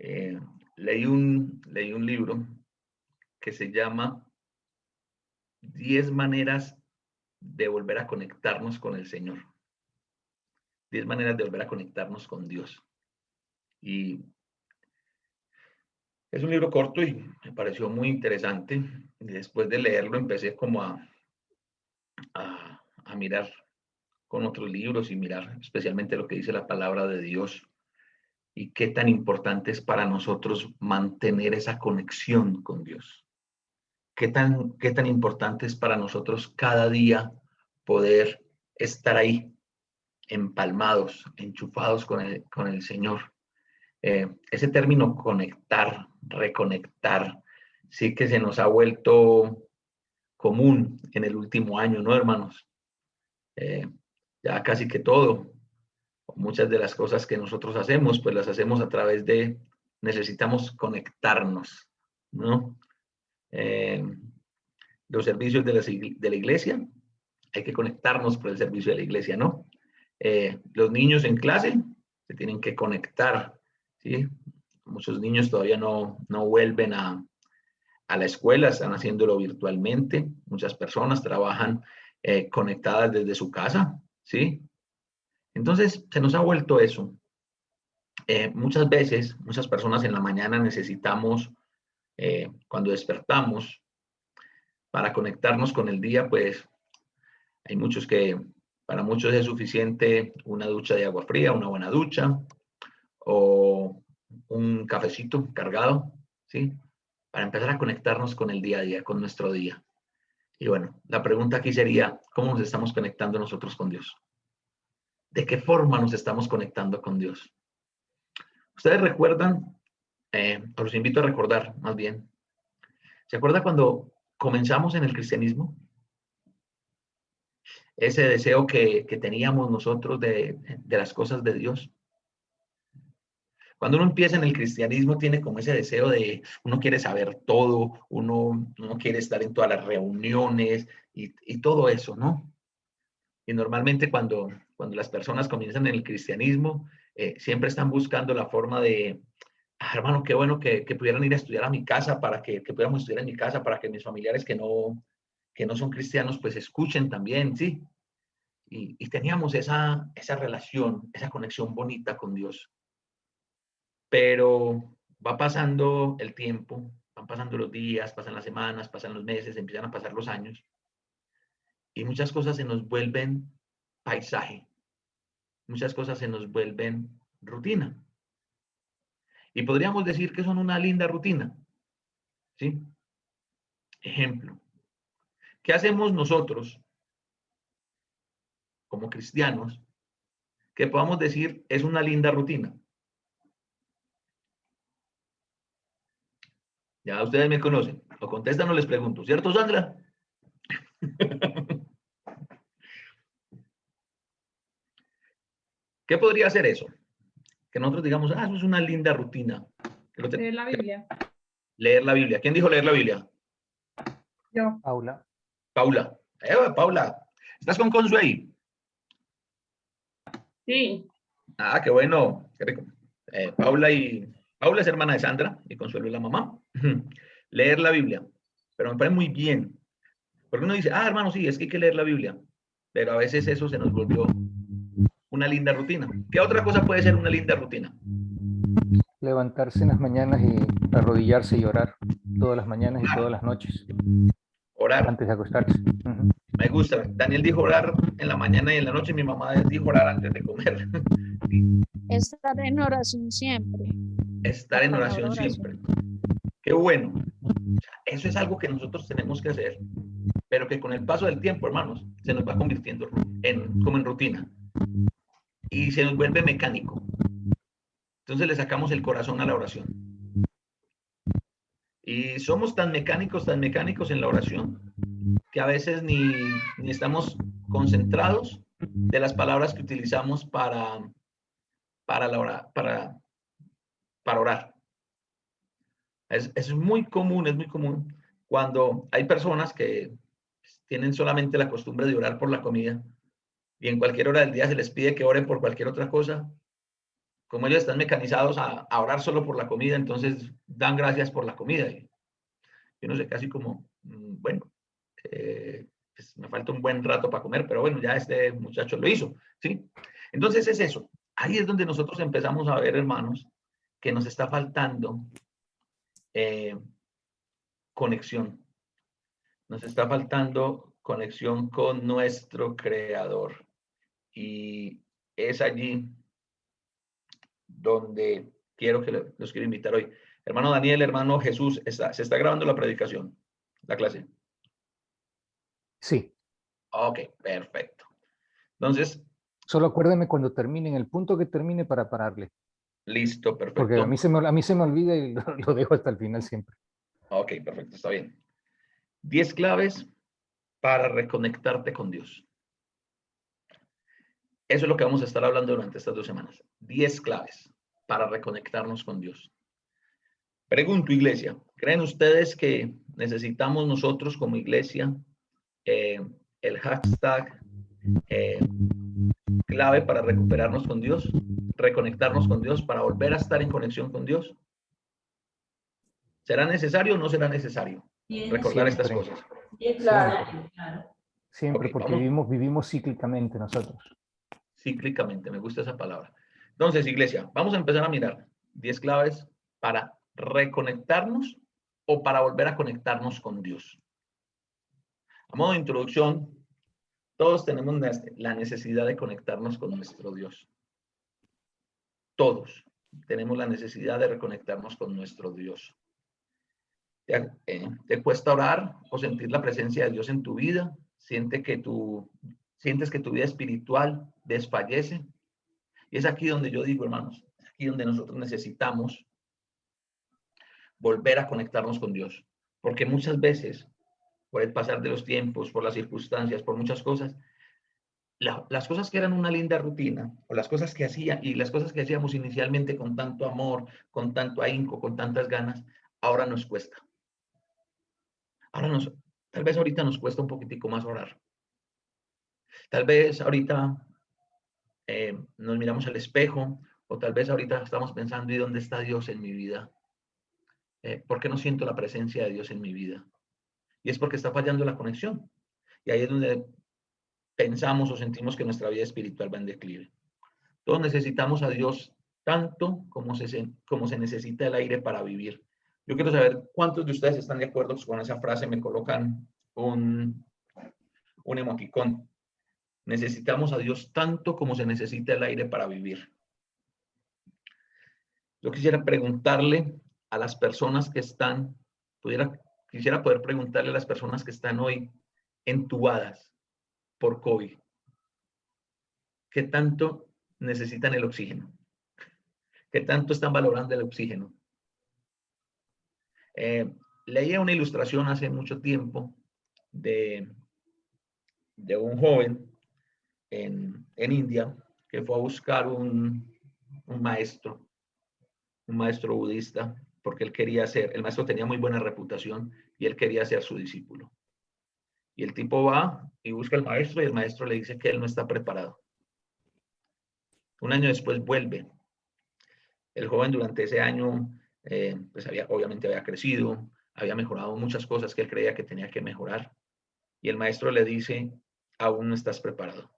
Eh, leí un libro que se llama 10 maneras de volver a conectarnos con el Señor. 10 maneras de volver a conectarnos con Dios. Y es un libro corto y me pareció muy interesante. Y después de leerlo empecé como a mirar con otros libros y mirar especialmente lo que dice la palabra de Dios y qué tan importante es para nosotros mantener esa conexión con Dios. Qué tan importante es para nosotros cada día poder estar ahí, empalmados, enchufados con el Señor. Ese término conectar, reconectar, sí que se nos ha vuelto común en el último año, ¿no, hermanos? Eh, ya casi que todo, muchas de las cosas que nosotros hacemos, pues las hacemos a través necesitamos conectarnos, ¿no? Eh, los servicios de la iglesia, hay que conectarnos por el servicio de la iglesia, ¿no? Los niños en clase se tienen que conectar, ¿sí? Muchos niños todavía no vuelven a la escuela, están haciéndolo virtualmente. Muchas personas trabajan conectadas desde su casa, ¿sí? Entonces, se nos ha vuelto eso. Muchas veces, muchas personas en la mañana necesitamos, cuando despertamos, para conectarnos con el día, pues hay muchos para muchos es suficiente una ducha de agua fría, una buena ducha, o un cafecito cargado, ¿sí? Para empezar a conectarnos con el día a día, con nuestro día. Y bueno, la pregunta aquí sería, ¿cómo nos estamos conectando nosotros con Dios? ¿De qué forma nos estamos conectando con Dios? ¿Ustedes recuerdan? Los invito a recordar, más bien. ¿Se acuerda cuando comenzamos en el cristianismo? Ese deseo que teníamos nosotros de las cosas de Dios. Cuando uno empieza en el cristianismo, tiene como ese deseo uno quiere saber todo, uno quiere estar en todas las reuniones y todo eso, ¿no? Y normalmente cuando las personas comienzan en el cristianismo, siempre están buscando la forma hermano, qué bueno que pudieran ir a estudiar a mi casa, que pudiéramos estudiar en mi casa, para que mis familiares que no son cristianos, pues escuchen también, ¿sí? Y teníamos esa relación, esa conexión bonita con Dios. Pero va pasando el tiempo, van pasando los días, pasan las semanas, pasan los meses, empiezan a pasar los años y muchas cosas se nos vuelven paisaje, muchas cosas se nos vuelven rutina. Y podríamos decir que son una linda rutina, ¿sí? Ejemplo, ¿qué hacemos nosotros como cristianos que podamos decir es una linda rutina? Ya ustedes me conocen, o contestan o les pregunto, ¿cierto, Sandra? ¿Qué podría ser eso? Que nosotros digamos, eso es una linda rutina. Leer la Biblia. Leer la Biblia. ¿Quién dijo leer la Biblia? Yo. Paula. Paula. Paula. ¿Estás con Consuey? Sí. Ah, qué bueno. Qué rico. Paula es hermana de Sandra y Consuelo es la mamá. Leer la Biblia. Pero me parece muy bien. Porque uno dice, hermano, sí, es que hay que leer la Biblia. Pero a veces eso se nos volvió una linda rutina. ¿Qué otra cosa puede ser una linda rutina? Levantarse en las mañanas y arrodillarse y orar todas las mañanas y todas las noches Orar. antes de acostarse. Me gusta. Daniel dijo orar en la mañana y en la noche. Mi mamá dijo orar antes de comer. Estar en oración siempre. Estar en oración siempre. Qué bueno. Eso es algo que nosotros tenemos que hacer, pero que con el paso del tiempo, hermanos, se nos va convirtiendo como en rutina y se nos vuelve mecánico. Entonces le sacamos el corazón a la oración. Y somos tan mecánicos en la oración, que a veces ni estamos concentrados de las palabras que utilizamos para orar. Es muy común cuando hay personas que tienen solamente la costumbre de orar por la comida y en cualquier hora del día se les pide que oren por cualquier otra cosa, como ellos están mecanizados a orar solo por la comida, entonces dan gracias por la comida. Y yo no sé, casi como, bueno, pues me falta un buen rato para comer, pero bueno, ya este muchacho lo hizo, ¿sí? Entonces es eso. Ahí es donde nosotros empezamos a ver, hermanos, que nos está faltando conexión. Nos está faltando conexión con nuestro Creador. Y es allí donde los quiero invitar hoy. Hermano Daniel, hermano Jesús, se está grabando la predicación, la clase. Sí. Ok, perfecto. Entonces, Solo acuérdeme cuando termine, en el punto que termine para pararle. listo, Porque perfecto. a mí se me olvida y lo dejo hasta el final siempre. Ok, perfecto, está bien. 10 claves para reconectarte con Dios. Eso es lo que vamos a estar hablando durante estas 2 semanas. 10 claves para reconectarnos con Dios. Pregunto, iglesia, ¿creen ustedes que necesitamos nosotros como iglesia el hashtag clave para recuperarnos con Dios, reconectarnos con Dios, para volver a estar en conexión con Dios? ¿Será necesario o no será necesario recordar estas cosas? Siempre, Ok, porque vamos vivimos cíclicamente nosotros. cíclicamente, me gusta esa palabra. Entonces, iglesia, vamos a empezar a mirar 10 claves para reconectarnos o para volver a conectarnos con Dios. A modo de introducción, todos tenemos la necesidad de conectarnos con nuestro Dios. Todos tenemos la necesidad de reconectarnos con nuestro Dios. ¿Te cuesta orar o sentir la presencia de Dios en tu vida? ¿Sientes que tu vida espiritual desfallece? Y es aquí donde yo digo, hermanos, aquí donde nosotros necesitamos volver a conectarnos con Dios. Porque muchas veces, por el pasar de los tiempos, por las circunstancias, por muchas cosas, las cosas que eran una linda rutina, o las cosas que hacíamos inicialmente con tanto amor, con tanto ahínco, con tantas ganas, ahora nos cuesta. Tal vez ahorita nos cuesta un poquitico más orar. Tal vez ahorita nos miramos al espejo, o tal vez ahorita estamos pensando, ¿y dónde está Dios en mi vida? ¿Por qué no siento la presencia de Dios en mi vida? Y es porque está fallando la conexión. Y ahí es donde pensamos o sentimos que nuestra vida espiritual va en declive. Todos necesitamos a Dios tanto como se necesita el aire para vivir. Yo quiero saber cuántos de ustedes están de acuerdo con esa frase. Me colocan un emoticón. Necesitamos a Dios tanto como se necesita el aire para vivir. Yo quisiera preguntarle a las personas que están, quisiera poder preguntarle a las personas que están hoy entubadas por COVID, ¿qué tanto necesitan el oxígeno? ¿Qué tanto están valorando el oxígeno? Leía una ilustración hace mucho tiempo de un joven en India que fue a buscar un maestro budista, porque el maestro tenía muy buena reputación y él quería ser su discípulo. Y el tipo va y busca al maestro y el maestro le dice que él no está preparado. Un año después vuelve. El joven durante ese año, pues obviamente había crecido, había mejorado muchas cosas que él creía que tenía que mejorar. Y el maestro le dice, aún no estás preparado,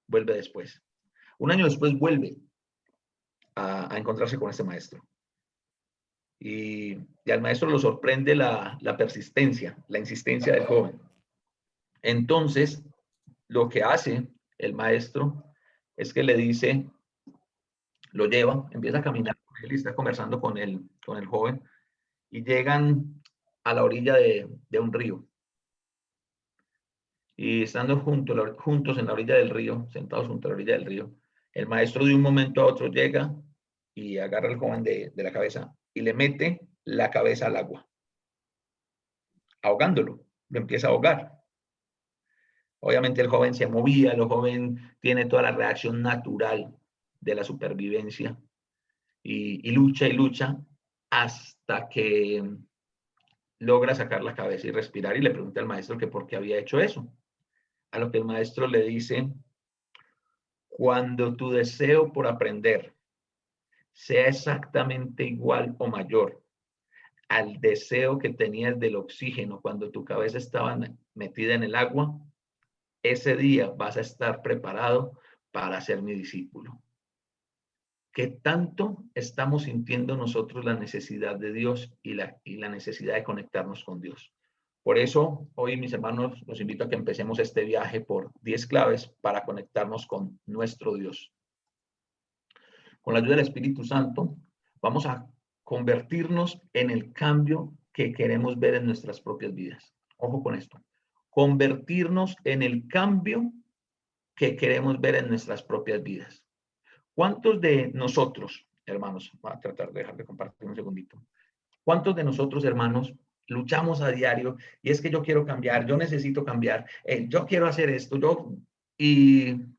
vuelve después. Un año después vuelve a encontrarse con este maestro. Y al maestro lo sorprende la persistencia, la insistencia del joven. Entonces, lo que hace el maestro es que le dice, lo lleva, empieza a caminar con él y está conversando con el joven, y llegan a la orilla de un río. Y estando juntos en la orilla del río, sentados junto a la orilla del río, el maestro de un momento a otro llega y agarra al joven de la cabeza y le mete la cabeza al agua, ahogándolo, lo empieza a ahogar. Obviamente el joven se movía, el joven tiene toda la reacción natural de la supervivencia y lucha hasta que logra sacar la cabeza y respirar, y le pregunta al maestro que por qué había hecho eso. A lo que el maestro le dice, cuando tu deseo por aprender sea exactamente igual o mayor al deseo que tenías del oxígeno cuando tu cabeza estaba metida en el agua, ese día vas a estar preparado para ser mi discípulo. ¿Qué tanto estamos sintiendo nosotros la necesidad de Dios y la necesidad de conectarnos con Dios? Por eso, hoy, mis hermanos, los invito a que empecemos este viaje por 10 claves para conectarnos con nuestro Dios. Con la ayuda del Espíritu Santo, vamos a convertirnos en el cambio que queremos ver en nuestras propias vidas. Ojo con esto. Convertirnos en el cambio que queremos ver en nuestras propias vidas. ¿Cuántos de nosotros, hermanos, voy a tratar de dejar de compartir un segundito? ¿Cuántos de nosotros, hermanos, luchamos a diario y es que yo quiero cambiar, yo necesito cambiar, yo quiero hacer esto,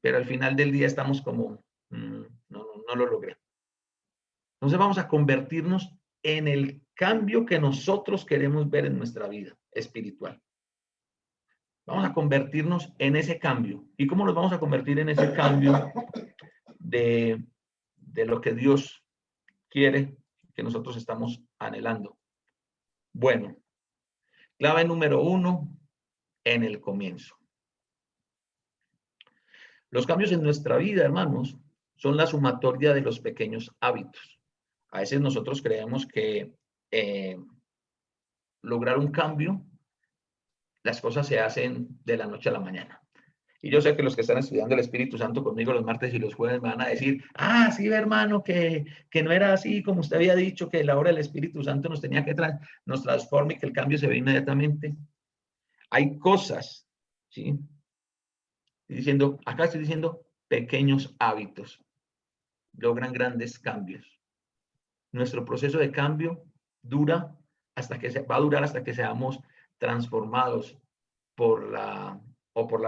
pero al final del día estamos como, no lo logré? Entonces vamos a convertirnos en el cambio que nosotros queremos ver en nuestra vida espiritual. Vamos a convertirnos en ese cambio. ¿Y cómo nos vamos a convertir en ese cambio de lo que Dios quiere que nosotros estamos anhelando? Bueno, clave número 1, en el comienzo. Los cambios en nuestra vida, hermanos, son la sumatoria de los pequeños hábitos. A veces nosotros creemos que lograr un cambio, las cosas se hacen de la noche a la mañana. Y yo sé que los que están estudiando el Espíritu Santo conmigo los martes y los jueves van a decir, sí, hermano, que no era así como usted había dicho, que la obra del Espíritu Santo nos tenía que nos transforma y que el cambio se ve inmediatamente. Hay cosas, ¿sí? Acá estoy diciendo pequeños hábitos logran grandes cambios. Nuestro proceso de cambio va a durar hasta que seamos transformados por la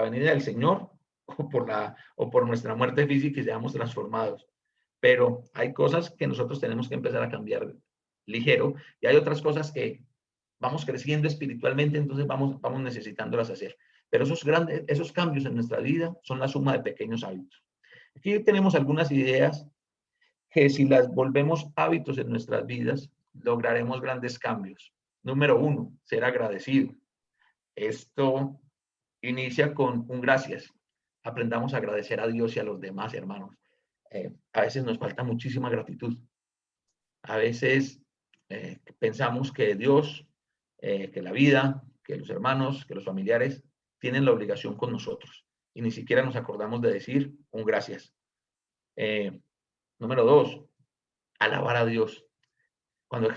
venida del Señor o por nuestra muerte física y seamos transformados. Pero hay cosas que nosotros tenemos que empezar a cambiar ligero y hay otras cosas que vamos creciendo espiritualmente, entonces vamos necesitándolas hacer. Pero esos cambios en nuestra vida son la suma de pequeños hábitos. Aquí tenemos algunas ideas que si las volvemos hábitos en nuestras vidas, lograremos grandes cambios. Número 1, ser agradecido. Esto inicia con un gracias. Aprendamos a agradecer a Dios y a los demás, hermanos. A veces nos falta muchísima gratitud. A veces pensamos que Dios, que la vida, que los hermanos, que los familiares tienen la obligación con nosotros y ni siquiera nos acordamos de decir un gracias. Número 2, alabar a Dios. Cuando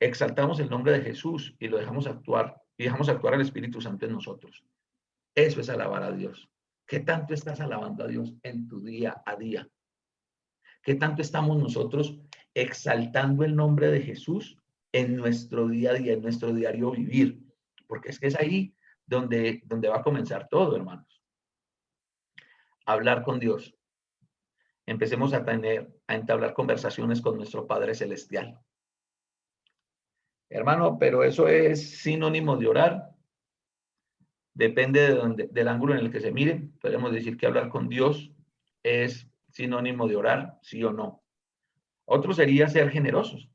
exaltamos el nombre de Jesús y lo dejamos actuar al Espíritu Santo en nosotros. Eso es alabar a Dios. ¿Qué tanto estás alabando a Dios en tu día a día? ¿Qué tanto estamos nosotros exaltando el nombre de Jesús en nuestro día a día, en nuestro diario vivir? Porque es que es ahí donde va a comenzar todo, hermanos. Hablar con Dios. Empecemos a entablar conversaciones con nuestro Padre Celestial. Hermano, pero eso es sinónimo de orar. Depende del ángulo en el que se mire. Podemos decir que hablar con Dios es sinónimo de orar, sí o no. Otro sería ser generosos.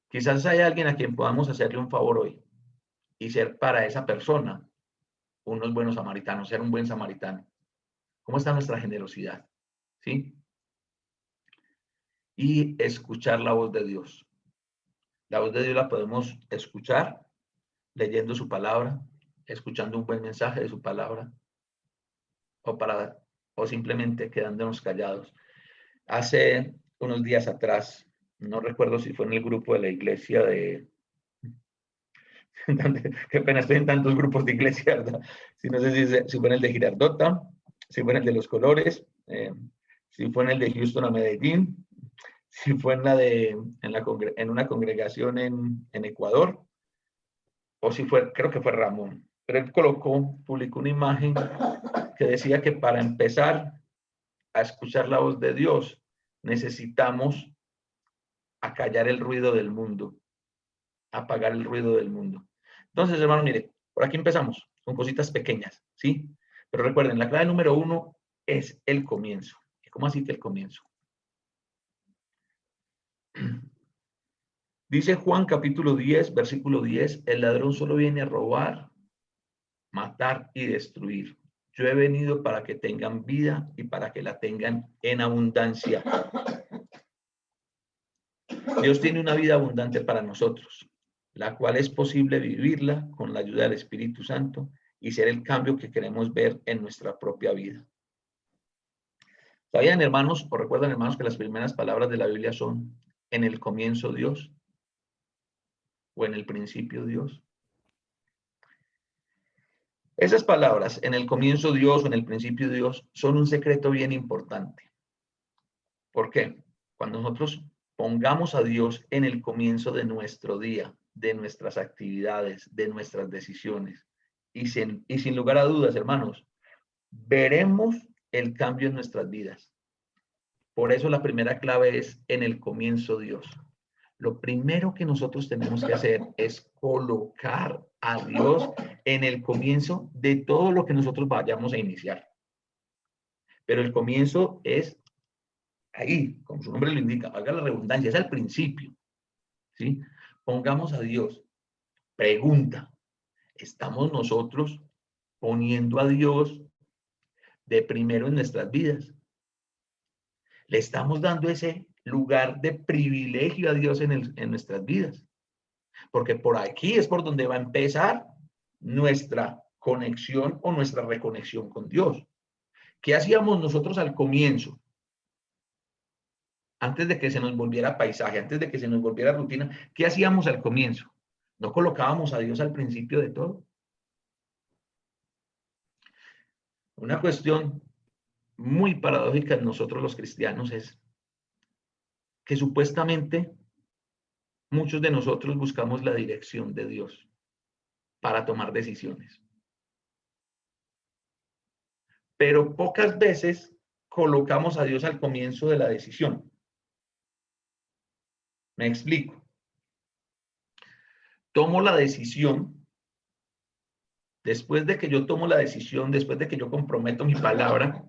Quizás hay alguien a quien podamos hacerle un favor hoy y ser para esa persona unos buenos samaritanos, ser un buen samaritano. ¿Cómo está nuestra generosidad? ¿Sí? Y escuchar la voz de Dios. La voz de Dios la podemos escuchar leyendo su palabra, escuchando un buen mensaje de su palabra, o simplemente quedándonos callados. Hace unos días atrás, no recuerdo si fue en el grupo de la iglesia qué pena, estoy en tantos grupos de iglesia, ¿verdad? No sé si fue en el de Girardota, si fue en el de Los Colores, si fue en el de Houston a Medellín, si fue en una congregación en Ecuador, o si fue, creo que fue Ramón. Pero él publicó una imagen que decía que para empezar a escuchar la voz de Dios, necesitamos acallar el ruido del mundo, apagar el ruido del mundo. Entonces, hermano, mire, por aquí empezamos con cositas pequeñas, ¿sí? Pero recuerden, la clave número 1 es el comienzo. ¿Cómo así que el comienzo? Dice Juan capítulo 10, versículo 10, el ladrón solo viene a robar, matar y destruir. Yo he venido para que tengan vida y para que la tengan en abundancia. Dios tiene una vida abundante para nosotros, la cual es posible vivirla con la ayuda del Espíritu Santo y ser el cambio que queremos ver en nuestra propia vida. ¿Sabían, hermanos, o recuerdan, hermanos, que las primeras palabras de la Biblia son en el comienzo Dios o en el principio Dios? Esas palabras, en el comienzo Dios o en el principio Dios, son un secreto bien importante. ¿Por qué? Cuando nosotros pongamos a Dios en el comienzo de nuestro día, de nuestras actividades, de nuestras decisiones, y sin lugar a dudas, hermanos, veremos el cambio en nuestras vidas. Por eso la primera clave es en el comienzo Dios. Lo primero que nosotros tenemos que hacer es colocar a Dios en el comienzo de todo lo que nosotros vayamos a iniciar. Pero el comienzo es ahí, como su nombre lo indica, valga la redundancia, es al principio, ¿sí? Pongamos a Dios. Pregunta, ¿estamos nosotros poniendo a Dios de primero en nuestras vidas? ¿Le estamos dando ese lugar de privilegio a Dios en nuestras vidas? Porque por aquí es por donde va a empezar nuestra conexión o nuestra reconexión con Dios. ¿Qué hacíamos nosotros al comienzo? Antes de que se nos volviera paisaje, antes de que se nos volviera rutina, ¿qué hacíamos al comienzo? ¿No colocábamos a Dios al principio de todo? Una cuestión muy paradójica en nosotros los cristianos es que supuestamente muchos de nosotros buscamos la dirección de Dios para tomar decisiones. Pero pocas veces colocamos a Dios al comienzo de la decisión. Me explico. Tomo la decisión. Después de que yo tomo la decisión, después de que yo comprometo mi palabra,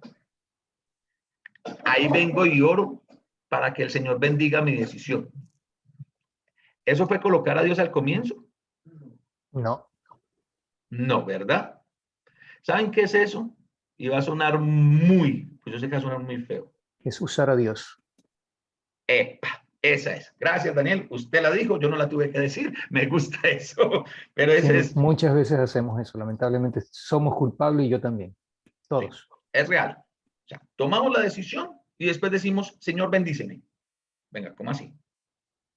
ahí vengo y oro para que el Señor bendiga mi decisión. ¿Eso fue colocar a Dios al comienzo? No. No, ¿verdad? ¿Saben qué es eso? Y va a sonar pues yo sé que va a sonar muy feo. Es usar a Dios. ¡Epa! Esa es. Gracias, Daniel. Usted la dijo, yo no la tuve que decir. Me gusta eso. Pero ese es. Muchas veces hacemos eso. Lamentablemente somos culpables y yo también. Todos. Sí, es real. O sea, tomamos la decisión y después decimos, Señor, bendíceme. Venga, ¿cómo así?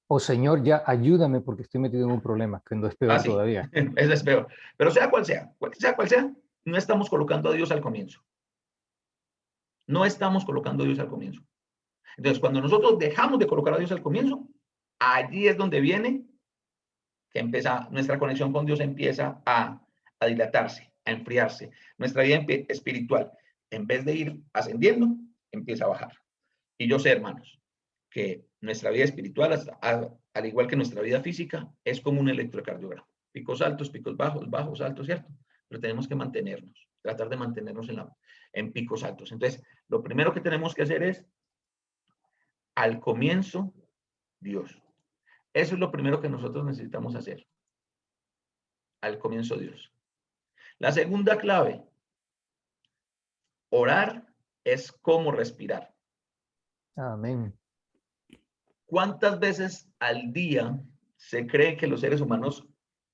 O Señor, ya ayúdame porque estoy metido en un problema, que no es peor todavía. Eso es peor. Pero sea cual sea, no estamos colocando a Dios al comienzo. No estamos colocando a Dios al comienzo. Entonces, cuando nosotros dejamos de colocar a Dios al comienzo, allí es donde viene que empieza, nuestra conexión con Dios empieza a dilatarse, a enfriarse. Nuestra vida espiritual, en vez de ir ascendiendo, empieza a bajar. Y yo sé, hermanos, que nuestra vida espiritual, al igual que nuestra vida física, es como un electrocardiograma. Picos altos, picos bajos, bajos, altos, ¿cierto? Pero tenemos que mantenernos, tratar de mantenernos en picos altos. Entonces, lo primero que tenemos que hacer es, al comienzo, Dios. Eso es lo primero que nosotros necesitamos hacer. Al comienzo, Dios. La segunda clave, orar es como respirar. Amén. ¿Cuántas veces al día se cree que los seres humanos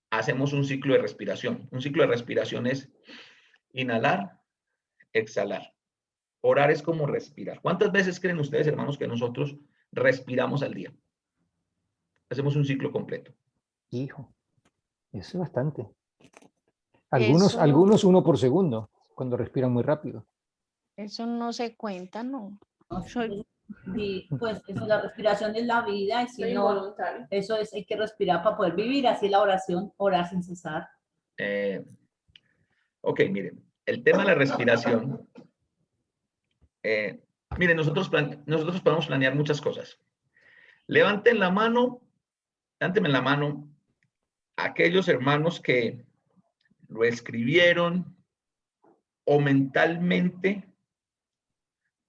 hacemos un ciclo de respiración? Un ciclo de respiración es inhalar, exhalar. Orar es como respirar. ¿Cuántas veces creen ustedes, hermanos, que nosotros respiramos al día? Hacemos un ciclo completo. Hijo, eso es bastante. Algunos 1 por segundo, cuando respiran muy rápido. Eso no se cuenta, ¿no? Sí, pues eso, la respiración es la vida, y si no, eso es, hay que respirar para poder vivir, así la oración, orar sin cesar. Ok, miren, el tema de la respiración, miren, nosotros podemos planear muchas cosas. Levanten la mano, levánteme la mano aquellos hermanos que lo escribieron o mentalmente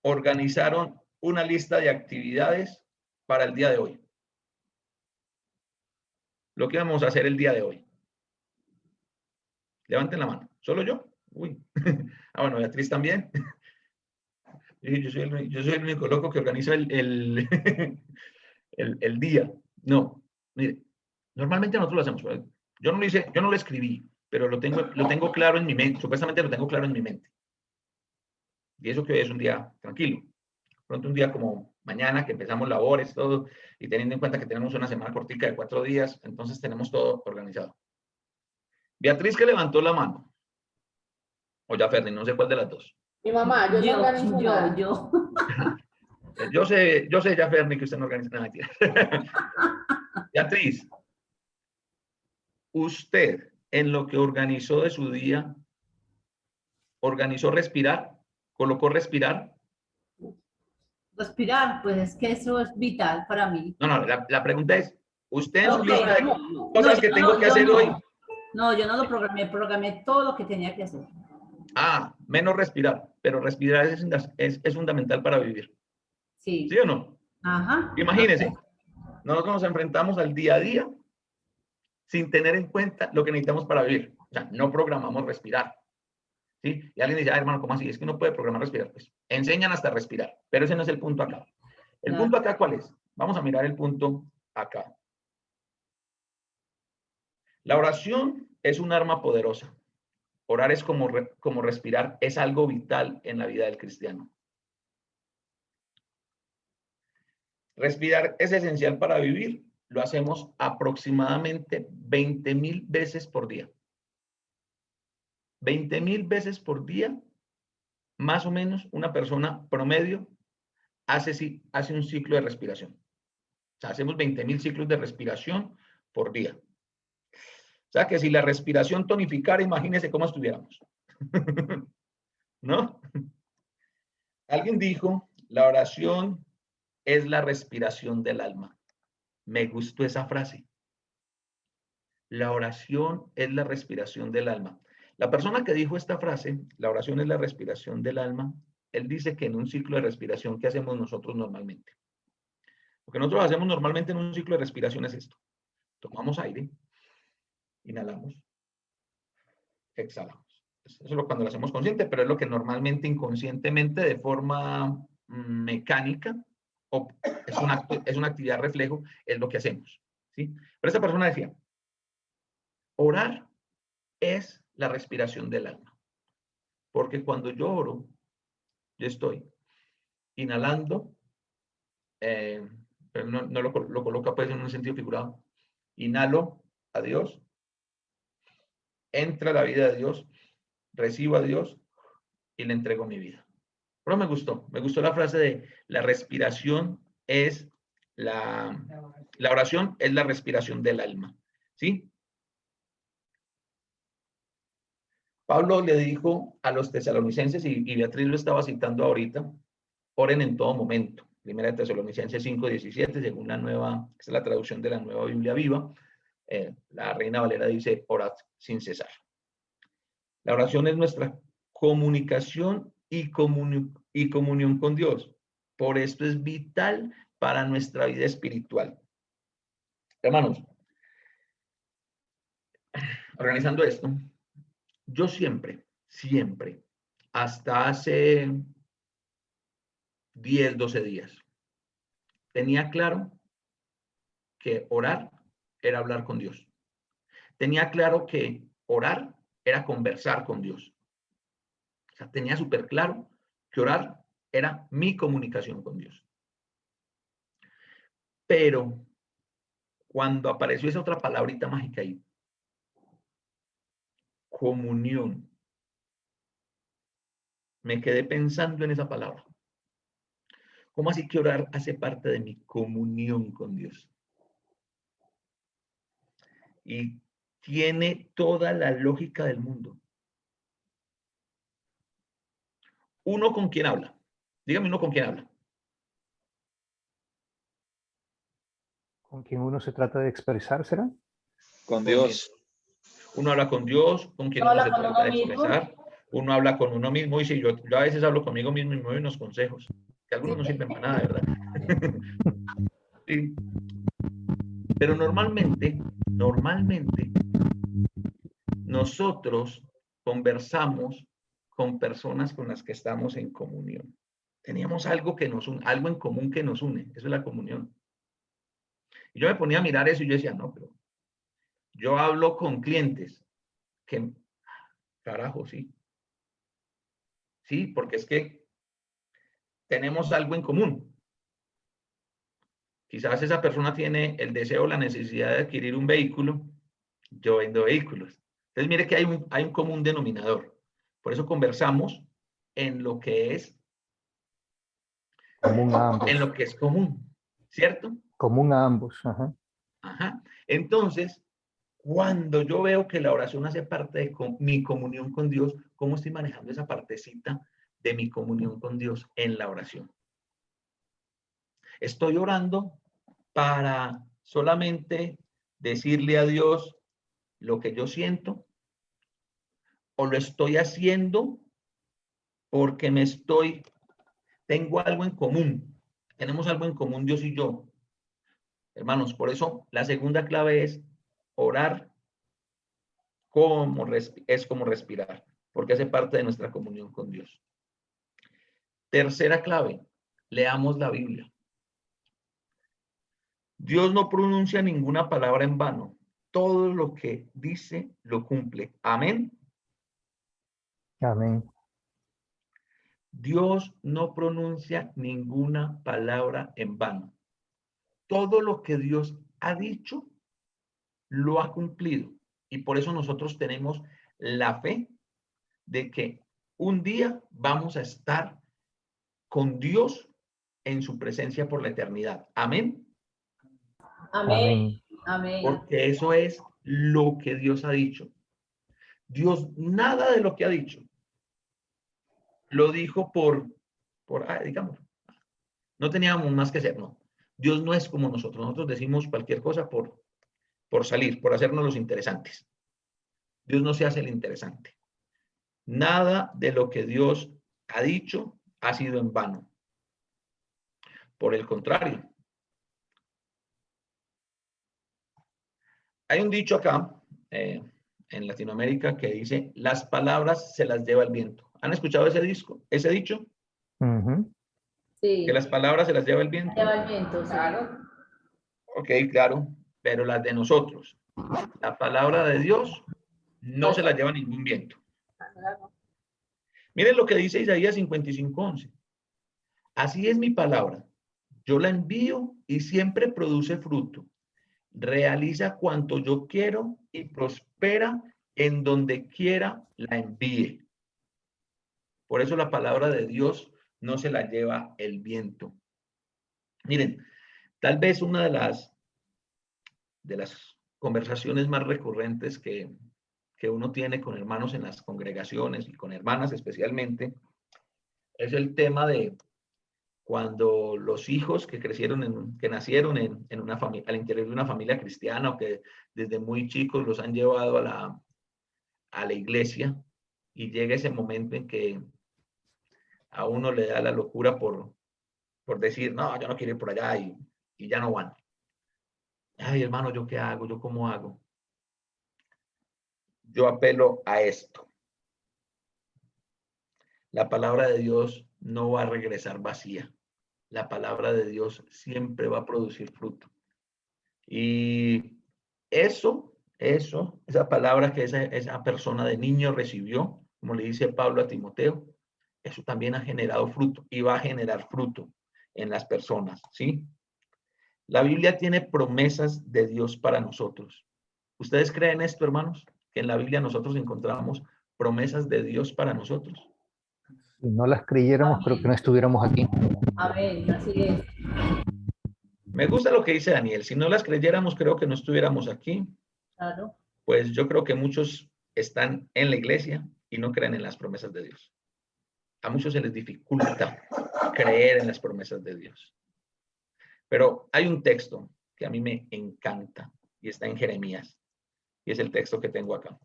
organizaron una lista de actividades para el día de hoy. lo que vamos a hacer el día de hoy? Levanten la mano. ¿Solo yo? Uy. Ah, bueno, Beatriz también. Yo soy el único loco que organiza el día. No, mire, normalmente nosotros lo hacemos. Yo no lo hice, yo no lo escribí, pero lo tengo claro en mi mente. Supuestamente lo tengo claro en mi mente. Y eso que hoy es un día tranquilo. Pronto un día como mañana, que empezamos labores, todo, y teniendo en cuenta que tenemos una semana cortica de 4 días, entonces tenemos todo organizado. Beatriz, que levantó la mano. O ya Ferni, no sé cuál de las dos. Mi mamá, yo no organizo nada. Yo sé ya, Ferni, que usted no organiza nada. Beatriz, usted en lo que organizó de su día, organizó respirar, colocó respirar. Respirar, pues es que eso es vital para mí. No, la pregunta es, ¿usted en su Okay, lista de no, cosas que tengo que hacer hoy? No, yo no lo programé todo lo que tenía que hacer. Ah, menos respirar, pero respirar es fundamental para vivir. Sí. ¿Sí o no? Ajá. Imagínense, nosotros nos enfrentamos al día a día sin tener en cuenta lo que necesitamos para vivir. O sea, no programamos respirar. ¿Sí? Y alguien dice, hermano, ¿cómo así? Es que no puede programar respirar. Pues enseñan hasta respirar, pero ese no es el punto acá. ¿El punto acá cuál es? Vamos a mirar el punto acá. La oración es un arma poderosa. Orar es como respirar, es algo vital en la vida del cristiano. Respirar es esencial para vivir. Lo hacemos aproximadamente 20,000 veces por día. 20,000 veces por día, más o menos, una persona promedio hace un ciclo de respiración. O sea, hacemos 20,000 ciclos de respiración por día. O sea, que si la respiración tonificara, imagínense cómo estuviéramos. ¿No? Alguien dijo, la oración es la respiración del alma. Me gustó esa frase. La oración es la respiración del alma. La persona que dijo esta frase, la oración es la respiración del alma, él dice que en un ciclo de respiración, ¿qué hacemos nosotros normalmente? Lo que nosotros hacemos normalmente en un ciclo de respiración es esto. Tomamos aire, inhalamos, exhalamos. Eso es cuando lo hacemos consciente, pero es lo que normalmente inconscientemente, de forma mecánica, o es una actividad reflejo, es lo que hacemos. ¿Sí? Pero esta persona decía, orar es la respiración del alma. Porque cuando yo oro, yo estoy inhalando, pero no lo coloca pues en un sentido figurado. Inhalo a Dios, entra la vida de Dios, recibo a Dios y le entrego mi vida. Pero me gustó la frase de la respiración es la oración es la respiración del alma. ¿Sí? Pablo le dijo a los tesalonicenses, y Beatriz lo estaba citando ahorita, oren en todo momento. Primera de Tesalonicenses 5:17, según esta es la traducción de la Nueva Biblia Viva. La Reina Valera dice, orad sin cesar. La oración es nuestra comunicación y comunión con Dios. Por esto es vital para nuestra vida espiritual. Hermanos, organizando esto, yo siempre, hasta hace 10, 12 días, tenía claro que orar era hablar con Dios. Tenía claro que orar era conversar con Dios. O sea, tenía súper claro que orar era mi comunicación con Dios. Pero cuando apareció esa otra palabrita mágica ahí, comunión, me quedé pensando en esa palabra. ¿Cómo así que orar hace parte de mi comunión con Dios? Y tiene toda la lógica del mundo. ¿Uno con quién habla? Dígame uno con quién habla. ¿Con quien uno se trata de expresar, será? Con Dios. Uno habla con Dios, con quien uno se trata de expresar. Uno habla con uno mismo y si yo a veces hablo conmigo mismo y me doy unos consejos, que algunos no sirven para nada, ¿verdad? Sí. Pero normalmente normalmente nosotros conversamos con personas con las que estamos en comunión. Teníamos algo que nos une, algo en común que nos une. Eso es la comunión. Y yo me ponía a mirar eso y yo decía, no, pero yo hablo con clientes que, carajo, sí. Sí, porque es que tenemos algo en común. Quizás esa persona tiene el deseo o la necesidad de adquirir un vehículo. Yo vendo vehículos. Entonces, mire que hay un común denominador. Por eso conversamos en lo que es Común a ambos. en lo que es común, ¿cierto? Común a ambos. Ajá. Ajá. Entonces, cuando yo veo que la oración hace parte de mi comunión con Dios, ¿cómo estoy manejando esa partecita de mi comunión con Dios en la oración? Estoy orando para solamente decirle a Dios lo que yo siento, o lo estoy haciendo porque tengo algo en común. Tenemos algo en común Dios y yo. Hermanos, por eso la segunda clave es orar es como respirar, porque hace parte de nuestra comunión con Dios. Tercera clave, leamos la Biblia. Dios no pronuncia ninguna palabra en vano. Todo lo que dice lo cumple. Amén. Amén. Dios no pronuncia ninguna palabra en vano. Todo lo que Dios ha dicho lo ha cumplido. Y por eso nosotros tenemos la fe de que un día vamos a estar con Dios en su presencia por la eternidad. Amén. Amén. Amén. Porque eso es lo que Dios ha dicho. Dios nada de lo que ha dicho lo dijo digamos, no teníamos más que hacer, no. Dios no es como nosotros. Nosotros decimos cualquier cosa por salir, por hacernos los interesantes. Dios no se hace el interesante. Nada de lo que Dios ha dicho ha sido en vano. Por el contrario, hay un dicho acá en Latinoamérica que dice, las palabras se las lleva el viento. ¿Han escuchado ese dicho? Sí. Que las palabras se las lleva el viento. Lleva el viento, claro. Ok, claro, pero las de nosotros, la palabra de Dios no se la lleva ningún viento. Miren lo que dice Isaías 55:11. Así es mi palabra. Yo la envío y siempre produce fruto. Realiza cuanto yo quiero y prospera en donde quiera la envíe. Por eso la palabra de Dios no se la lleva el viento. Miren, tal vez una de las conversaciones más recurrentes que uno tiene con hermanos en las congregaciones y con hermanas especialmente, es el tema de cuando los hijos que nacieron en una familia, al interior de una familia cristiana, o que desde muy chicos los han llevado a la iglesia, y llega ese momento en que a uno le da la locura por decir, no, yo no quiero ir por allá, y ya no van. Ay, hermano, ¿yo qué hago? ¿Yo cómo hago? Yo apelo a esto. La palabra de Dios no va a regresar vacía. La palabra de Dios siempre va a producir fruto. Y esa palabra que esa persona de niño recibió, como le dice Pablo a Timoteo, eso también ha generado fruto y va a generar fruto en las personas, ¿sí? La Biblia tiene promesas de Dios para nosotros. ¿Ustedes creen esto, hermanos? Que en la Biblia nosotros encontramos promesas de Dios para nosotros. Si no las creyéramos, creo que no estuviéramos aquí. Amén, así es. Me gusta lo que dice Daniel. Si no las creyéramos, creo que no estuviéramos aquí. Claro. Pues yo creo que muchos están en la iglesia y no creen en las promesas de Dios. A muchos se les dificulta creer en las promesas de Dios. Pero hay un texto que a mí me encanta y está en Jeremías. Y es el texto que tengo acá.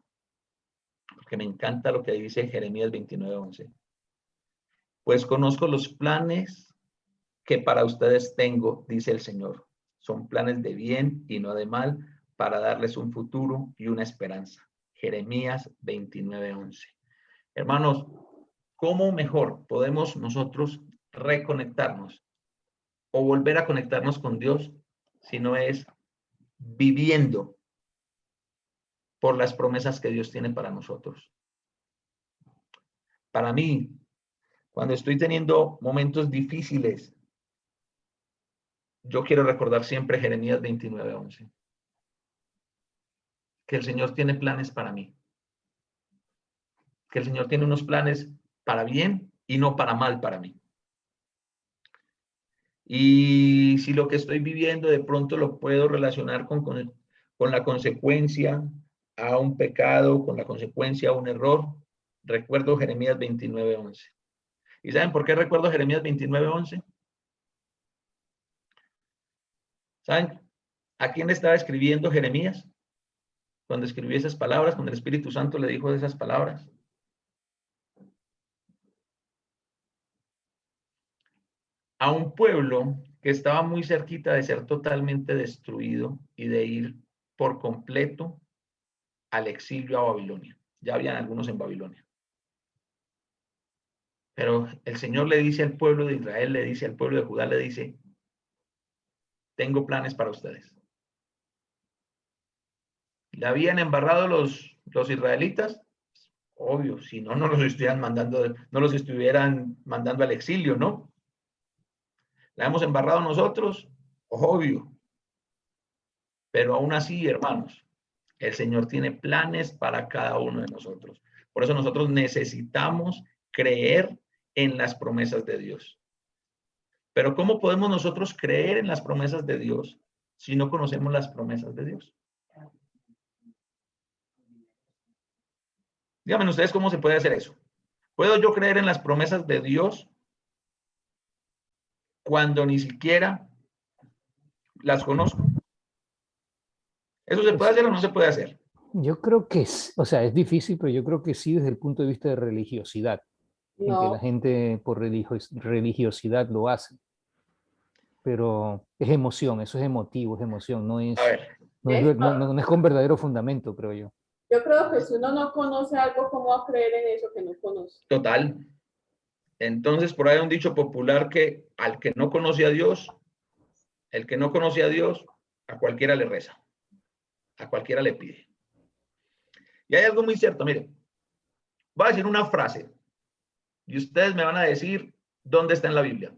Porque me encanta lo que dice Jeremías 29:11. Pues conozco los planes que para ustedes tengo, dice el Señor. Son planes de bien y no de mal, para darles un futuro y una esperanza. Jeremías 29:11. Hermanos, ¿cómo mejor podemos nosotros reconectarnos o volver a conectarnos con Dios si no es viviendo por las promesas que Dios tiene para nosotros? Para mí, cuando estoy teniendo momentos difíciles, yo quiero recordar siempre Jeremías 29:11. Que el Señor tiene planes para mí. Que el Señor tiene unos planes para bien y no para mal para mí. Y si lo que estoy viviendo de pronto lo puedo relacionar con la consecuencia a un pecado, con la consecuencia a un error, recuerdo Jeremías 29:11. ¿Y saben por qué recuerdo Jeremías 29:11? ¿Saben a quién estaba escribiendo Jeremías? Cuando escribió esas palabras, cuando el Espíritu Santo le dijo esas palabras. A un pueblo que estaba muy cerquita de ser totalmente destruido y de ir por completo al exilio a Babilonia. Ya habían algunos en Babilonia. Pero el Señor le dice al pueblo de Israel, le dice al pueblo de Judá, le dice, tengo planes para ustedes. ¿Le habían embarrado los israelitas? Obvio, si no, no los estuvieran mandando, no los estuvieran mandando al exilio, ¿no? ¿La hemos embarrado nosotros? Obvio. Pero aún así, hermanos, el Señor tiene planes para cada uno de nosotros. Por eso nosotros necesitamos creer en las promesas de Dios. Pero ¿cómo podemos nosotros creer en las promesas de Dios si no conocemos las promesas de Dios? Díganme ustedes cómo se puede hacer eso. ¿Puedo yo creer en las promesas de Dios cuando ni siquiera las conozco? ¿Eso se puede hacer o no se puede hacer? Yo creo que es, o sea, es difícil, pero yo creo que sí desde el punto de vista de religiosidad, en que la No, gente por religiosidad lo hace. Pero es emoción, eso es emotivo, es emoción, no es, A ver, no es con verdadero fundamento, creo yo. yo creo que si uno no conoce algo, ¿cómo va a creer en eso que no conoce? total. Entonces, por ahí hay un dicho popular que al que no conoce a Dios, el que no conoce a Dios, a cualquiera le reza, a cualquiera le pide. Y hay algo muy cierto, miren, voy a decir una frase y ustedes me van a decir dónde está en la Biblia.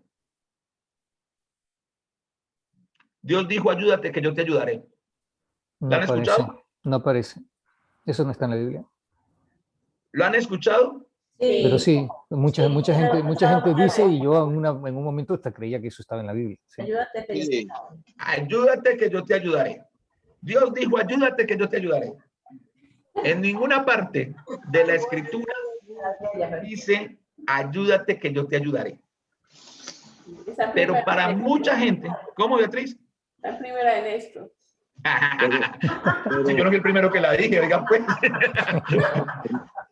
Dios dijo, ayúdate que yo te ayudaré. No ¿La han aparece, escuchado? no aparece. Eso no está en la Biblia. ¿Lo han escuchado? Pero sí, mucha gente dice, y yo en en un momento hasta creía que eso estaba en la Biblia. ¿Sí? Ayúdate que yo Sí. Ayúdate que yo te ayudaré. Dios dijo, ayúdate que yo te ayudaré. En ninguna parte de la escritura dice, ayúdate que yo te ayudaré. Pero para mucha gente, ¿cómo, Beatriz? La primera en esto. Si yo no fui el primero que la dije, oiga, pues.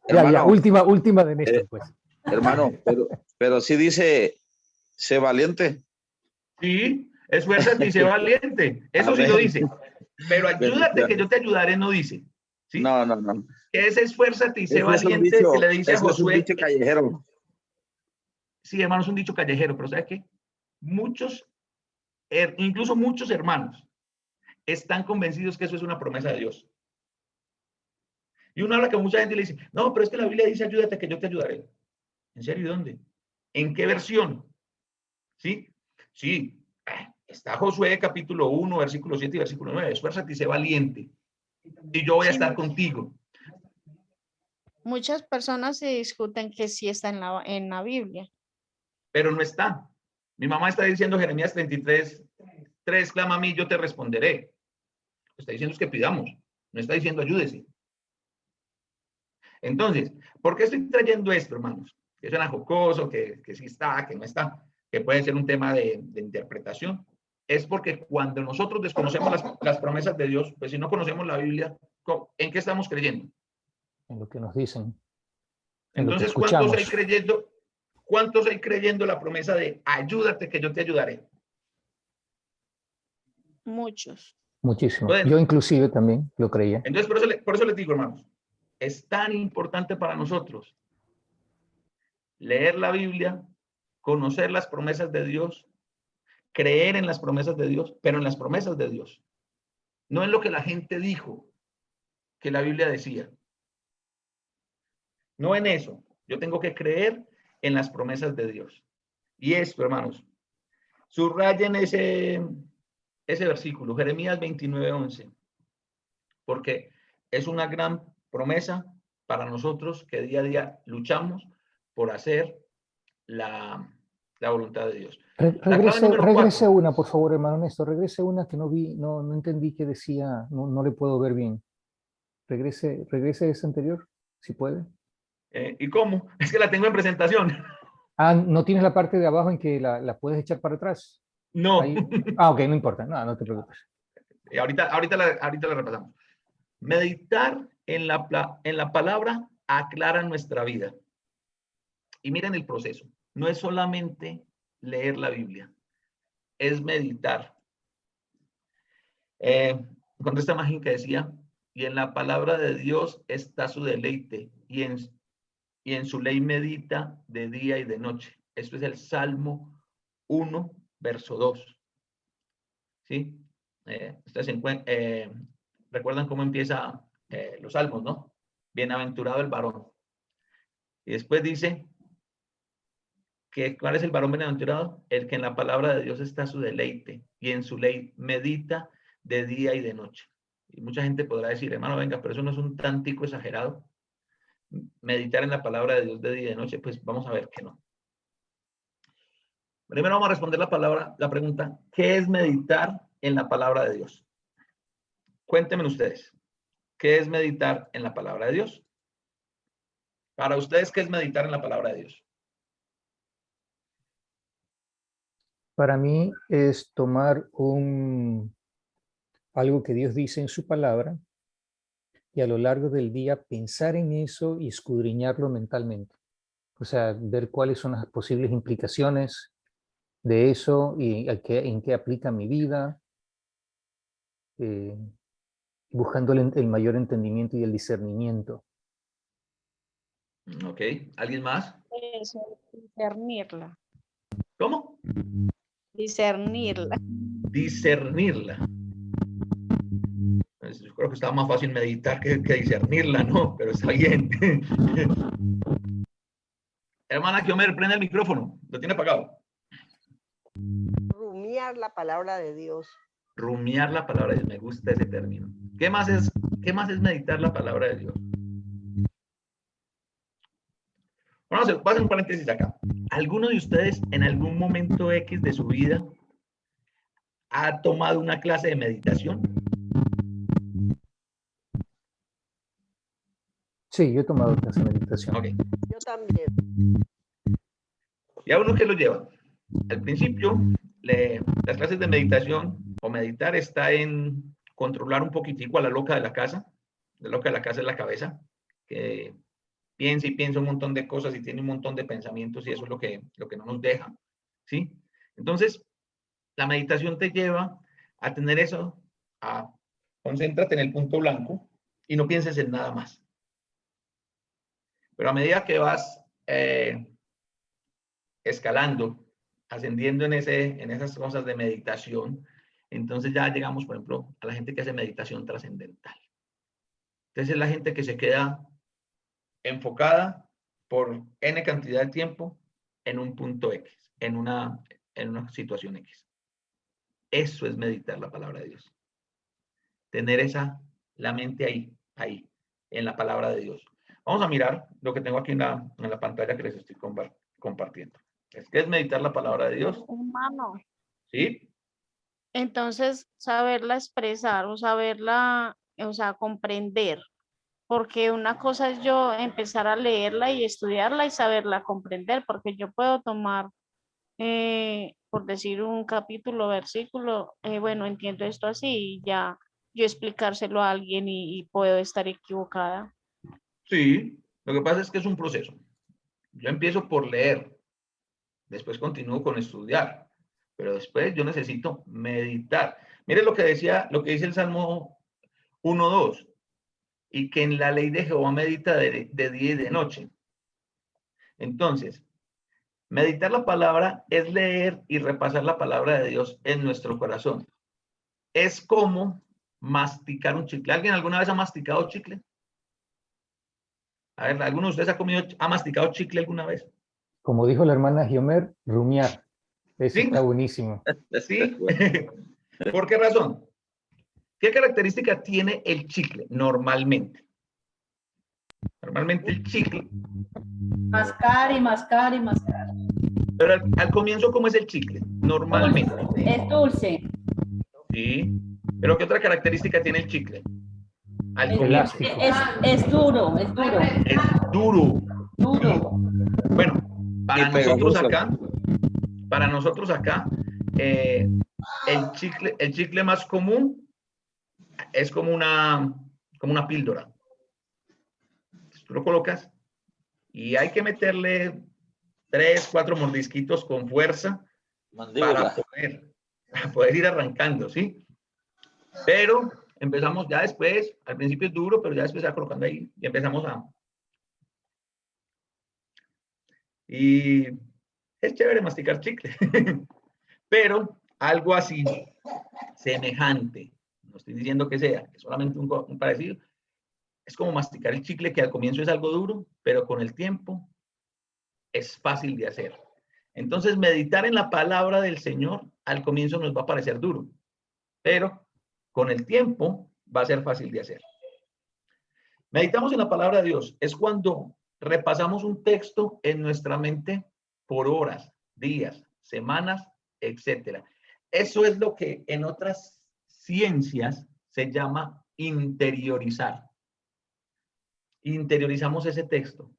Ya, Hermano, última de Néstor, pues. hermano, pero sí dice, sé valiente. Sí, esfuérzate y sé valiente. Eso sí Amén. lo dice. Pero ayúdate que yo te ayudaré, no dice. ¿Sí? No. Ese esfuérzate y sé Eso es un valiente dicho, que le dice a eso es un Josué. dicho callejero. Sí, hermano, es un dicho callejero, pero ¿sabes qué? Muchos, incluso muchos hermanos, están convencidos que eso es una promesa de Dios. Y uno habla con mucha gente y le dice, no, pero es que la Biblia dice, ayúdate que yo te ayudaré. ¿En serio? ¿Dónde? ¿En qué versión? ¿Sí? Sí. Está Josué capítulo 1, versículo 7 y versículo 9. Esfuérzate y sé valiente. Y yo voy a estar contigo. Muchas personas se discuten que sí está en la Biblia. Pero no está. Mi mamá está diciendo Jeremías 33:3, clama a mí, yo te responderé. Lo que está diciendo es que pidamos. No está diciendo ayúdese. Entonces, ¿por qué estoy trayendo esto, hermanos? Que suena jocoso, que sí está, que no está, que puede ser un tema de interpretación. Es porque cuando nosotros desconocemos las promesas de Dios, pues si no conocemos la Biblia, ¿en qué estamos creyendo? En lo que nos dicen. Entonces, ¿cuántos hay creyendo la promesa de ayúdate que yo te ayudaré? Muchos. Muchísimo. Entonces, Yo inclusive también lo creía. entonces por eso les digo, hermanos, es tan importante para nosotros leer la Biblia, conocer las promesas de Dios, creer en las promesas de Dios, pero en las promesas de Dios. No en lo que la gente dijo que la Biblia decía. No en eso. Yo tengo que creer en las promesas de Dios. Y esto, hermanos, subrayen ese versículo, Jeremías 29:11, porque es una gran promesa para nosotros que día a día luchamos por hacer la voluntad de Dios. La clave número Regrese 4. una, por favor, hermano Néstor. Regrese una que no vi, no entendí qué decía, no le puedo ver bien. Regrese esa anterior, si puede. ¿Y cómo? Es que la tengo en presentación. Ah, ¿no tienes la parte de abajo en que la puedes echar para atrás? No. Ahí. Ah, ok, no importa. No te preocupes. Ahorita la repasamos. Meditar en la palabra aclara nuestra vida. Y miren el proceso. No es solamente leer la Biblia, es meditar. Encontré esta imagen que decía, y en la palabra de Dios está su deleite, y en su ley medita de día y de noche. Esto es el Salmo 1, verso 2. ¿Sí? Recuerdan cómo empieza los salmos, ¿no? Bienaventurado el varón. Y después dice que ¿cuál es el varón bienaventurado? El que en la palabra de Dios está su deleite y en su ley medita de día y de noche. Y mucha gente podrá decir, hermano, venga, pero eso no es un tantico exagerado. Meditar en la palabra de Dios de día y de noche, pues vamos a ver que no. Primero vamos a responder la pregunta, ¿qué es meditar en la palabra de Dios? Cuéntenme ustedes, ¿qué es meditar en la palabra de Dios? Para ustedes, ¿qué es meditar en la palabra de Dios? Para mí es tomar algo que Dios dice en su palabra y a lo largo del día pensar en eso y escudriñarlo mentalmente. O sea, ver cuáles son las posibles implicaciones de eso y en qué aplica mi vida, buscando el mayor entendimiento y el discernimiento. Ok, ¿alguien más? Eso, discernirla. ¿Cómo? Discernirla. Discernirla. Pues yo creo que está más fácil meditar que discernirla, ¿no? Pero está bien. Hermana, que me prende el micrófono. Lo tiene apagado. Rumiar la palabra de Dios. Rumiar la palabra de Dios. Me gusta ese término. ¿Qué más es meditar la palabra de Dios? Bueno, voy a hacer un paréntesis acá. ¿Alguno de ustedes en algún momento X de su vida ha tomado una clase de meditación? Sí, yo he tomado clase de meditación. Ok. Yo también. ¿Y a uno qué lo lleva? Al principio, las clases de meditación o meditar está en controlar un poquitico a la loca de la casa. La loca de la casa es la cabeza, que piensa y piensa un montón de cosas y tiene un montón de pensamientos y eso es lo que no nos deja, ¿sí? Entonces, la meditación te lleva a tener eso, a concéntrate en el punto blanco y no pienses en nada más. Pero a medida que vas escalando, ascendiendo en esas cosas de meditación, entonces ya llegamos, por ejemplo, a la gente que hace meditación trascendental. Entonces es la gente que se queda enfocada por N cantidad de tiempo en un punto X, en una situación X. Eso es meditar la palabra de Dios. Tener la mente ahí, en la palabra de Dios. Vamos a mirar lo que tengo aquí en la pantalla que les estoy compartiendo. ¿Qué es meditar la palabra de Dios? Humano. ¿Sí? Entonces, saberla expresar o saberla, o sea, comprender. Porque una cosa es yo empezar a leerla y estudiarla y saberla comprender, porque yo puedo tomar, por decir un capítulo, versículo, bueno, entiendo esto así y ya yo explicárselo a alguien y puedo estar equivocada. Sí, lo que pasa es que es un proceso. Yo empiezo por leer, después continúo con estudiar, pero después yo necesito meditar. Mire lo que decía, lo que dice el Salmo 1:2, y que en la ley de Jehová medita de día y de noche. Entonces, meditar la palabra es leer y repasar la palabra de Dios en nuestro corazón. Es como masticar un chicle. ¿Alguien alguna vez ha masticado chicle? A ver, ¿alguno de ustedes ha masticado chicle alguna vez? Como dijo la hermana Giomer, rumiar. Eso ¿Sí? está buenísimo. ¿Sí? ¿Por qué razón? ¿Qué característica tiene el chicle normalmente? Normalmente el chicle. Mascar y mascar y mascar. Pero al comienzo, ¿cómo es el chicle? Normalmente. Es dulce. Sí. Pero ¿qué otra característica tiene el chicle? Al comienzo. Elástico. Es duro, es duro. Es duro. Duro. Bueno, para Y nosotros pegajoso. acá, el chicle más común es como una píldora. Tú lo colocas y hay que meterle 3, 4 mordisquitos con fuerza para poder ir arrancando, ¿sí? Pero empezamos ya después, al principio es duro, pero ya después se va colocando ahí y empezamos y es chévere masticar chicle, pero algo así semejante, no estoy diciendo que sea, es solamente un parecido, es como masticar el chicle, que al comienzo es algo duro, pero con el tiempo es fácil de hacer. Entonces, meditar en la palabra del Señor al comienzo nos va a parecer duro, pero con el tiempo va a ser fácil de hacer. Meditamos en la palabra de Dios. Es cuando repasamos un texto en nuestra mente por horas, días, semanas, etcétera. Eso es lo que en otras ciencias se llama interiorizar. Interiorizamos ese texto.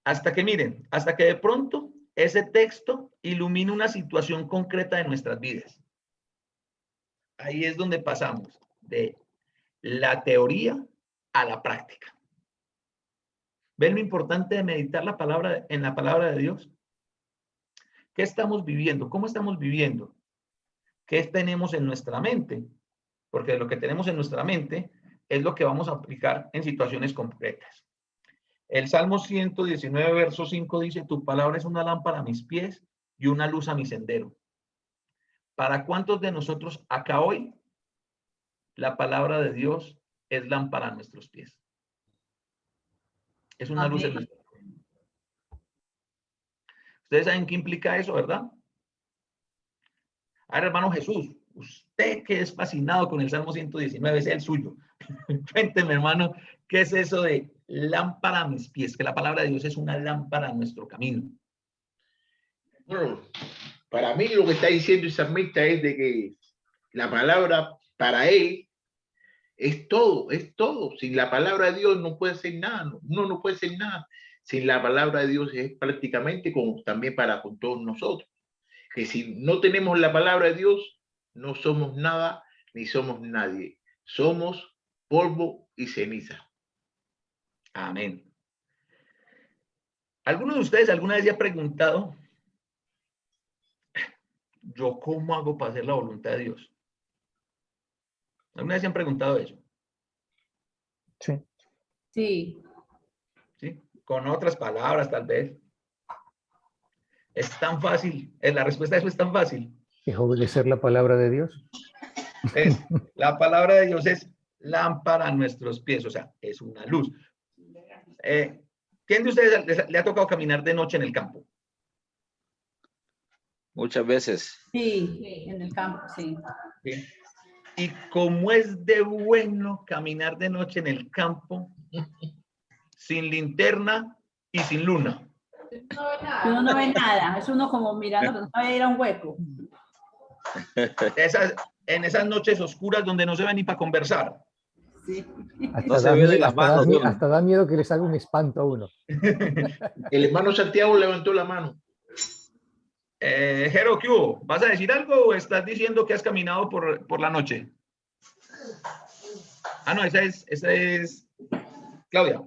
Hasta que miren, hasta que de pronto ese texto ilumina una situación concreta de nuestras vidas. Ahí es donde pasamos de la teoría a la práctica. ¿Ven lo importante de meditar en la palabra de Dios? ¿Qué estamos viviendo? ¿Cómo estamos viviendo? ¿Qué tenemos en nuestra mente? Porque lo que tenemos en nuestra mente es lo que vamos a aplicar en situaciones concretas. El Salmo 119, verso 5 dice, tu palabra es una lámpara a mis pies y una luz a mi sendero. ¿Para cuántos de nosotros acá hoy la palabra de Dios es lámpara a nuestros pies? Es una luz en nuestro camino. Ustedes saben qué implica eso, ¿verdad? Ahora, hermano Jesús, usted que es fascinado con el Salmo 119, es el suyo. Cuénteme, hermano, ¿qué es eso de lámpara a mis pies? Que la palabra de Dios es una lámpara a nuestro camino. Bueno, para mí lo que está diciendo el salmista es de que la palabra para él es todo, es todo. Sin la palabra de Dios no puede ser nada, uno no puede ser nada. Sin la palabra de Dios es prácticamente como también con todos nosotros. Que si no tenemos la palabra de Dios, no somos nada ni somos nadie. Somos polvo y ceniza. Amén. ¿Alguno de ustedes alguna vez se ha preguntado, yo cómo hago para hacer la voluntad de Dios? ¿Alguna vez se han preguntado eso? Sí. Sí. ¿Sí? Con otras palabras, tal vez. Es tan fácil. La respuesta a eso es tan fácil. ¿Es obedecer la palabra de Dios? La palabra de Dios es lámpara a nuestros pies, o sea, es una luz. ¿Quién de ustedes le ha tocado caminar de noche en el campo? Muchas veces. Sí, en el campo, sí. ¿Sí? Y como es de bueno caminar de noche en el campo, sin linterna y sin luna. Uno no ve nada, es uno como mirando, pero no sabe ir a un hueco. En esas noches oscuras donde no se ve ni para conversar. Sí. No se ve de las manos. Hasta da miedo que les haga un espanto a uno. El hermano Santiago levantó la mano. Jero, ¿qué hubo? ¿Vas a decir algo o estás diciendo que has caminado por la noche? Ah, no, esa es Claudia.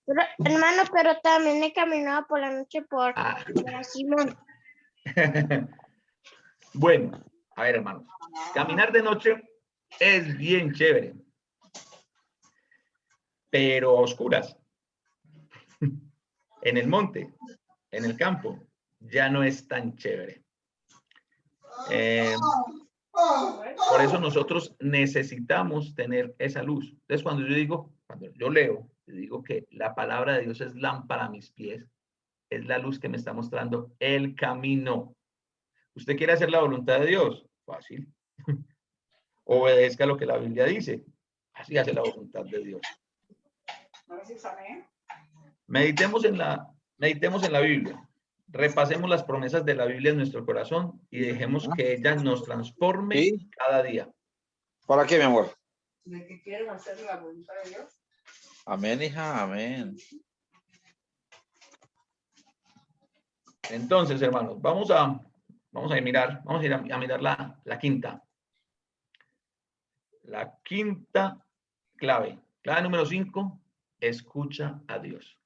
Hermano, pero también he caminado por la noche por Simón. Bueno, a ver, hermanos. Caminar de noche es bien chévere, pero a oscuras. En el monte, en el campo, ya no es tan chévere. Por eso nosotros necesitamos tener esa luz. Entonces, cuando yo leo, digo que la palabra de Dios es lámpara a mis pies, es la luz que me está mostrando el camino. ¿Usted quiere hacer la voluntad de Dios? Fácil. Obedezca lo que la Biblia dice. Así hace la voluntad de Dios. Meditemos en la Biblia. Repasemos las promesas de la Biblia en nuestro corazón y dejemos que ella nos transforme ¿Sí? cada día. ¿Para qué, mi amor? ¿De que quieren hacer la voluntad de Dios? Amén, hija, amén. Entonces, hermanos, vamos a mirar la quinta. La quinta clave. Clave número 5, escucha a Dios.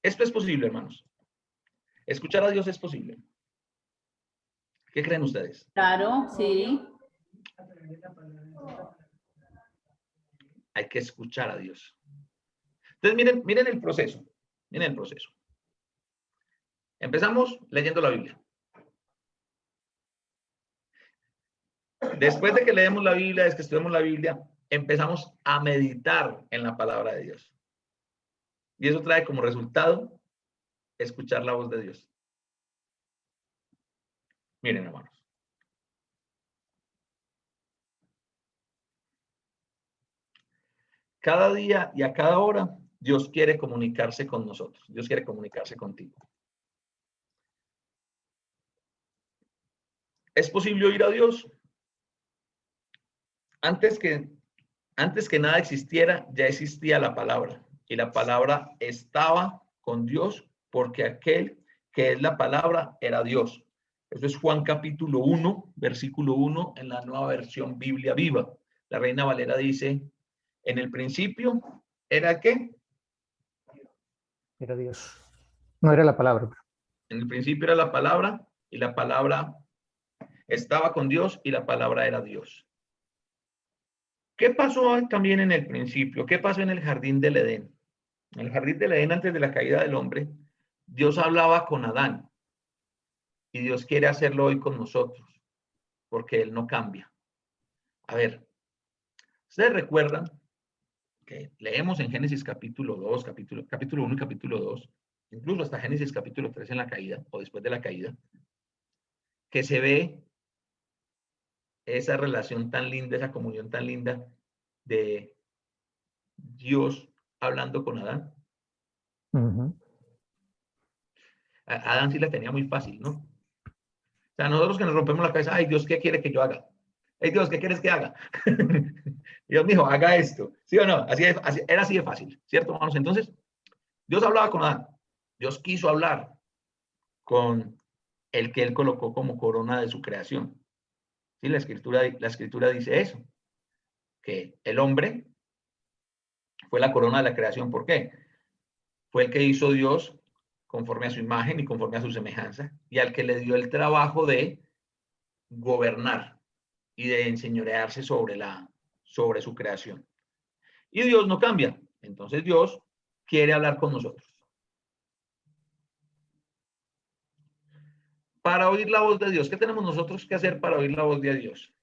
Esto es posible, hermanos. Escuchar a Dios es posible. ¿Qué creen ustedes? Claro, sí. Hay que escuchar a Dios. Entonces, miren el proceso. Miren el proceso. Empezamos leyendo la Biblia. Después de que leemos la Biblia, desde que estudiamos la Biblia, empezamos a meditar en la palabra de Dios. Y eso trae como resultado escuchar la voz de Dios. Miren, hermanos. Cada día y a cada hora, Dios quiere comunicarse con nosotros. Dios quiere comunicarse contigo. ¿Es posible oír a Dios? Antes que nada existiera, ya existía la palabra. Y la palabra estaba con Dios porque aquel que es la palabra era Dios. Eso es Juan capítulo 1, versículo 1 en la nueva versión Biblia Viva. La Reina Valera dice, en el principio, ¿era qué? Era Dios. No era la palabra. En el principio era la palabra y la palabra estaba con Dios y la palabra era Dios. ¿Qué pasó también en el principio? ¿Qué pasó en el jardín del Edén? En el jardín del Edén, antes de la caída del hombre, Dios hablaba con Adán y Dios quiere hacerlo hoy con nosotros porque Él no cambia. A ver, ¿ustedes recuerdan que leemos en Génesis capítulo 2, capítulo 1 y capítulo 2, incluso hasta Génesis capítulo 3 en la caída o después de la caída, que se ve esa relación tan linda, esa comunión tan linda de Dios hablando con Adán? Adán sí la tenía muy fácil, ¿no? O sea, nosotros que nos rompemos la cabeza, ay Dios, ¿qué quiere que yo haga? Ay Dios, ¿qué quieres que haga? Dios me dijo, haga esto. ¿Sí o no? Era así de fácil, ¿cierto, hermanos? Entonces, Dios hablaba con Adán. Dios quiso hablar con el que Él colocó como corona de su creación. ¿Sí? La escritura dice eso, que el hombre fue la corona de la creación. ¿Por qué? Fue el que hizo Dios conforme a su imagen y conforme a su semejanza, y al que le dio el trabajo de gobernar y de enseñorearse sobre su creación. Y Dios no cambia. Entonces Dios quiere hablar con nosotros. Para oír la voz de Dios, ¿qué tenemos nosotros que hacer para oír la voz de Dios?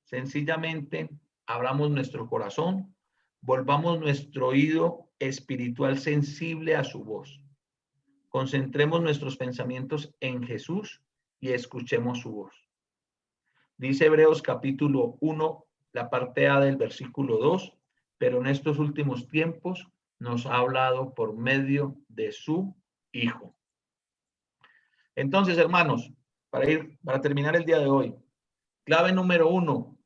Sencillamente, abramos nuestro corazón, volvamos nuestro oído espiritual sensible a su voz. Concentremos nuestros pensamientos en Jesús y escuchemos su voz. Dice Hebreos capítulo 1, la parte A del versículo 2, pero en estos últimos tiempos nos ha hablado por medio de su Hijo. Entonces, hermanos, para terminar el día de hoy, clave número 1,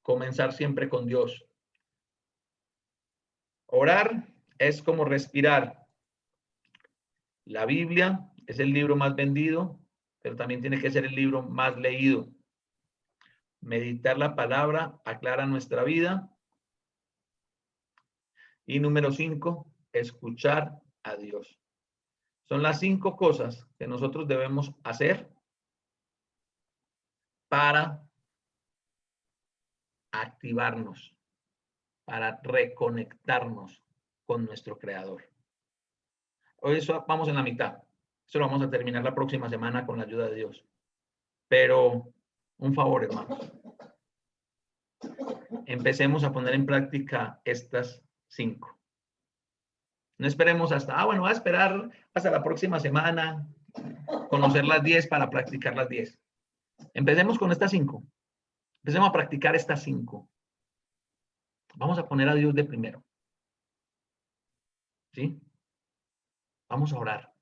comenzar siempre con Dios. Orar es como respirar. La Biblia es el libro más vendido, pero también tiene que ser el libro más leído. Meditar la palabra aclara nuestra vida. Y número 5, escuchar a Dios. Son las 5 cosas que nosotros debemos hacer para activarnos, para reconectarnos con nuestro Creador. Hoy eso vamos en la mitad. Eso lo vamos a terminar la próxima semana con la ayuda de Dios. Pero un favor, hermanos. Empecemos a poner en práctica estas 5. No esperemos hasta, bueno, voy a esperar hasta la próxima semana, conocer las 10 para practicar las 10. Empecemos con estas 5. Empecemos a practicar estas 5. Vamos a poner a Dios de primero. ¿Sí? Vamos a orar.